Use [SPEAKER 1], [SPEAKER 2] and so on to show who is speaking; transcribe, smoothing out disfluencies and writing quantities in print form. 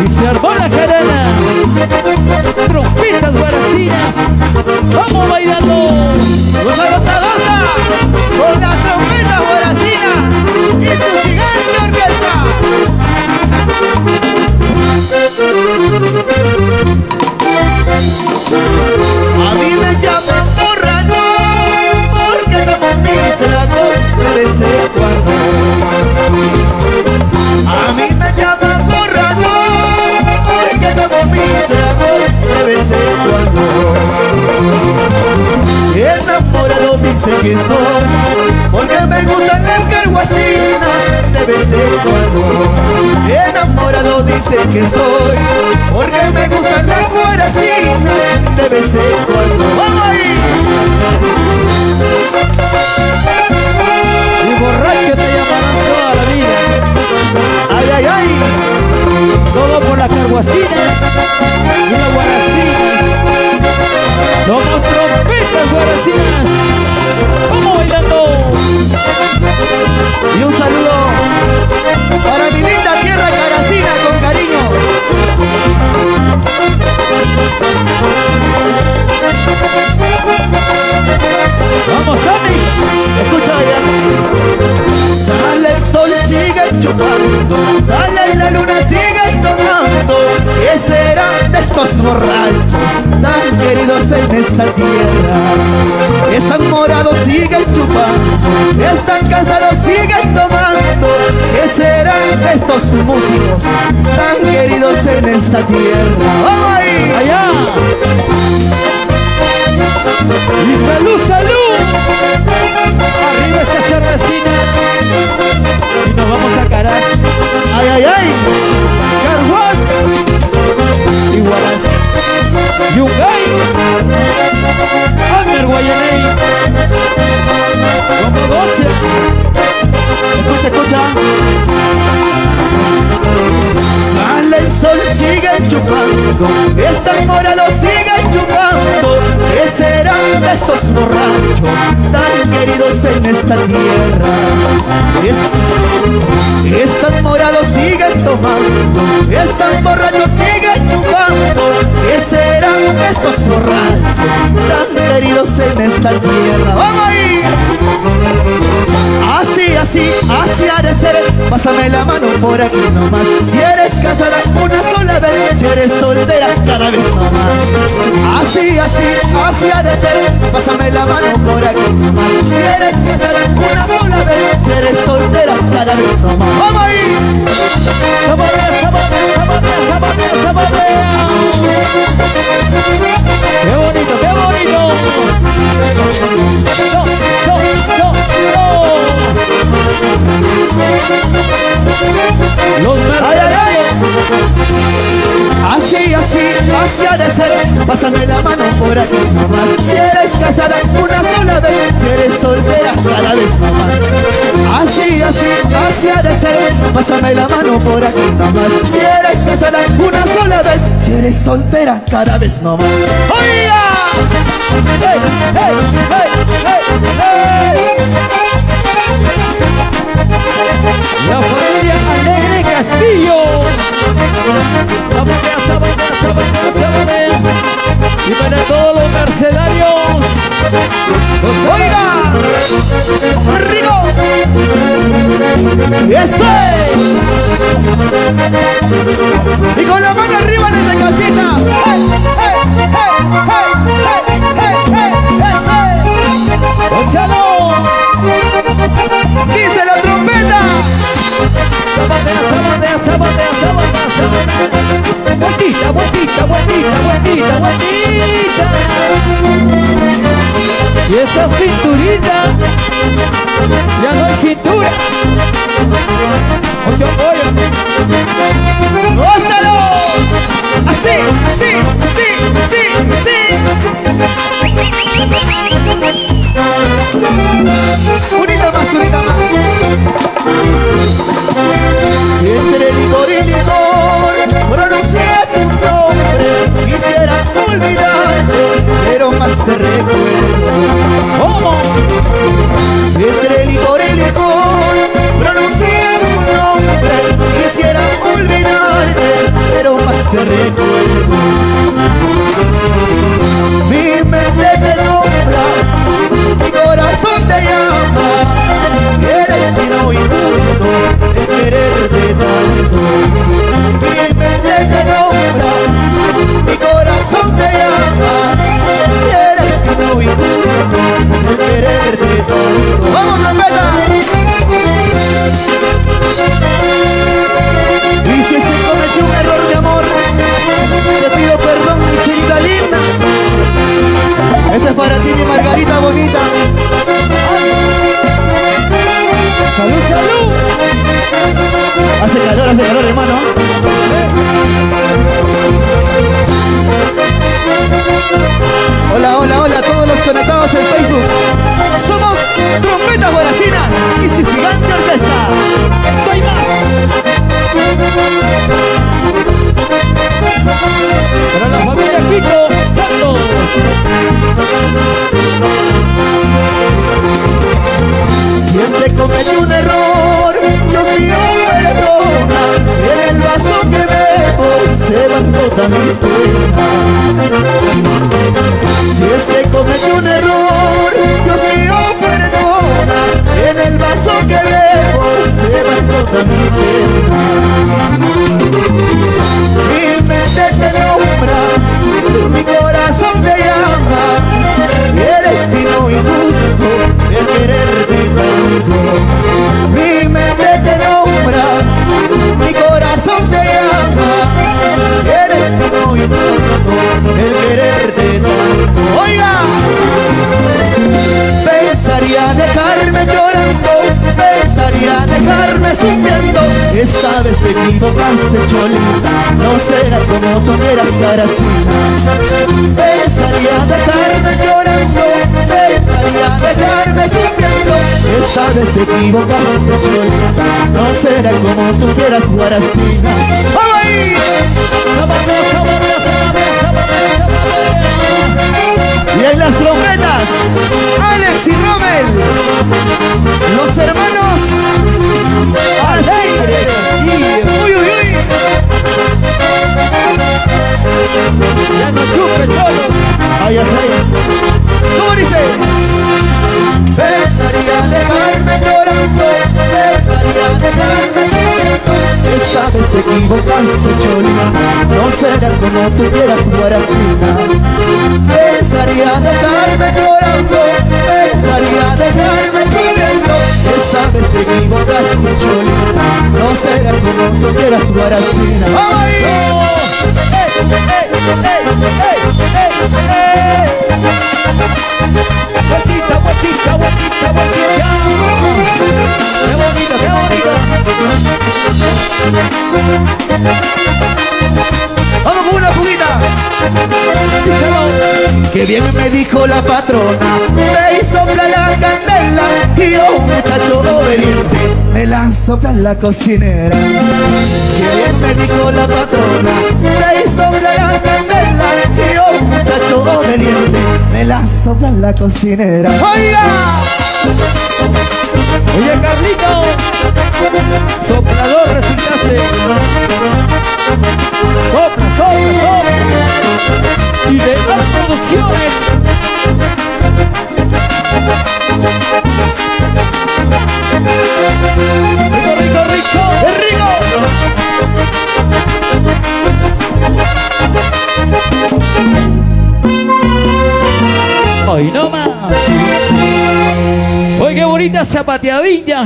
[SPEAKER 1] Y se armó la jarana. Trompetas guaracinas. Vamos bailando.
[SPEAKER 2] ¡Usa gota gota! Con la trompeta guaracina y su gigante orquesta. A mí me llaman borracho porque tomo mis tragos de vez en cuando. A mí me llaman borracho porque tomo mis tragos de vez en cuando. Enamorado dice que soy porque me gustan las carguacinas de vez en cuando. Enamorado dice que soy porque me gustan las guaracinas de vez en cuando. ¡Vamos ahí!
[SPEAKER 1] Y borracho te llamarán toda la vida.
[SPEAKER 2] ¡Ay, ay, ay!
[SPEAKER 1] Todo por la carguacina y la guaracina. Somos trompetas guaracinas. Vamos bailando.
[SPEAKER 2] Y un saludo para mi linda tierra caracina con cariño.
[SPEAKER 1] Vamos, Sammy.
[SPEAKER 2] Escucha ya. Sale el sol, sigue chupando. Sale la luna, sigue tomando. ¿Qué serán de estos borrachos tan queridos en esta tierra? Están morados, siguen chupando. Están cansados, siguen tomando. ¿Qué serán de estos músicos tan queridos en esta tierra? ¡Vamos ahí!
[SPEAKER 1] Allá. Y salud, salud. Arriba esa cervecina. Y nos vamos a Caraz.
[SPEAKER 2] ¡Ay, ay, ay!
[SPEAKER 1] Carguas. Y Guaraz. Yungay. Amer Guayaney. Como 12.
[SPEAKER 2] Escucha, escucha. Sale el sol, siguen chupando. Están morados, siguen chupando. ¿Qué serán de estos borrachos tan queridos en esta tierra? Están morados, siguen tomando. Están borrachos, siguen chupando. ¿Qué serán de estos borrachos tan queridos en esta tierra? ¡Vamos ahí! Así, así, así ha de ser. Pásame la mano por aquí nomás. Si eres casada una sola vez, si eres soltera cada vez nomás. Así, así, así ha de ser. Pásame la mano por aquí nomás. Si eres casada una sola vez, si eres soltera cada vez nomás. ¡Vamos ahí!
[SPEAKER 1] Saborea, saborea, saborea, saborea, saborea. ¡Qué bonito, qué bonito! ¡No, no, no, no! Los
[SPEAKER 2] ¡Ay, ay, ay!
[SPEAKER 1] mercenarios.
[SPEAKER 2] Así, así, así ha de ser. Pásame la mano por aquí nomás. Si eres casada una sola vez, si eres soltera cada vez nomás. Así, así, así ha de ser. Pásame la mano por aquí nomás. Si eres casada una sola vez, si eres soltera cada vez nomás. ¡Oiga!
[SPEAKER 1] ¡Hey, hey, hey, hey, hey! La familia Alegre Castillo. Saborea, saborea, saborea, saborea. Y para todos los mercenarios. Los
[SPEAKER 2] ¡Oiga! ¡Rico! ¡Eso! Y con la mano arriba desde casita. ¡Hey, hey, hey, hey, hey, hey, hey! ¡Eso!
[SPEAKER 1] ¡Gonzalo!
[SPEAKER 2] ¡Dice la trompeta!
[SPEAKER 1] Sabotea, sabotea, sabotea, sabotea, sabotea. Vueltita, vueltita, vueltita, vueltita, vueltita. Y esa cinturita, ya no hay cintura. Mucho apoyo.
[SPEAKER 2] ¡Gózalo! Así, así, así, así, así. Unita más, unita más. Entre licor y licor pronuncié tu nombre. Quisiera olvidarte, pero más te recuerdo.
[SPEAKER 1] ¿Cómo?
[SPEAKER 2] Entre licor y licor pronuncié tu nombre. Quisiera olvidarte, hace calor, hermano. Hola, hola, hola a todos los conectados en Facebook. Somos Trompetas Guaracinas y su gigante orquesta.
[SPEAKER 1] ¡No hay más! Para la familia Quito Santos.
[SPEAKER 2] Si es que cometí un error, Dios mío, perdona. En el vaso que bebo se van todas mis penas. Si es que cometí un error, Dios mío, perdona. En el vaso que bebo se van todas mis penas. Mi mente te nombra, mi corazón te llama. El destino injusto, el quererte tanto. Mi mente te nombra, mi corazón te llama. El destino injusto, el quererte tanto. ¡Oiga! Pensaría dejarme llorando, pensaría dejarme sufriendo. Esta vez te equivocaste, cholita, no será como tú eras, caracina. Pensaría dejarme llorando, pensaría dejarme sufriendo. Esta vez te equivocaste, cholita, no será como tú quieras, guaracina. ¡Vamos ahí! Y en las trompetas, Alex y Rommel, los hermanos Alegre. ¡Uy, uy, uy!
[SPEAKER 1] Ya no chupe solo.
[SPEAKER 2] ¡Ay, ay, ay! ¿Cómo dice? Pensaría dejarme llorando, pensaría dejarme sufriendo. Esta vez te equivocaste, cholita, no será como tú quieras, guaracina. Pensaría dejarme llorando, pensaría dejarme sufriendo. Esta vez te equivocaste, cholita, no será como tú quieras, guaracina. ¡Ay!
[SPEAKER 1] Vueltita, vueltita, vueltita, vueltita. ¡Qué bonito, qué bonito!
[SPEAKER 2] ¡Vamos con una fuguita! Que bien me dijo la patrona, me sopla la candela y yo, muchacho obediente, me la sopla la cocinera. Que bien me dijo la patrona, me sopla la candela y yo, muchacho obediente, me la sopla la cocinera. ¡Oiga!
[SPEAKER 1] Oye, Carlito, soplador resultaste. Sopla, sopla, sopla. Y de las producciones. Rico, rico, rico.
[SPEAKER 2] ¡Es rico!
[SPEAKER 1] Hoy no más. Oye, qué bonita zapateadilla.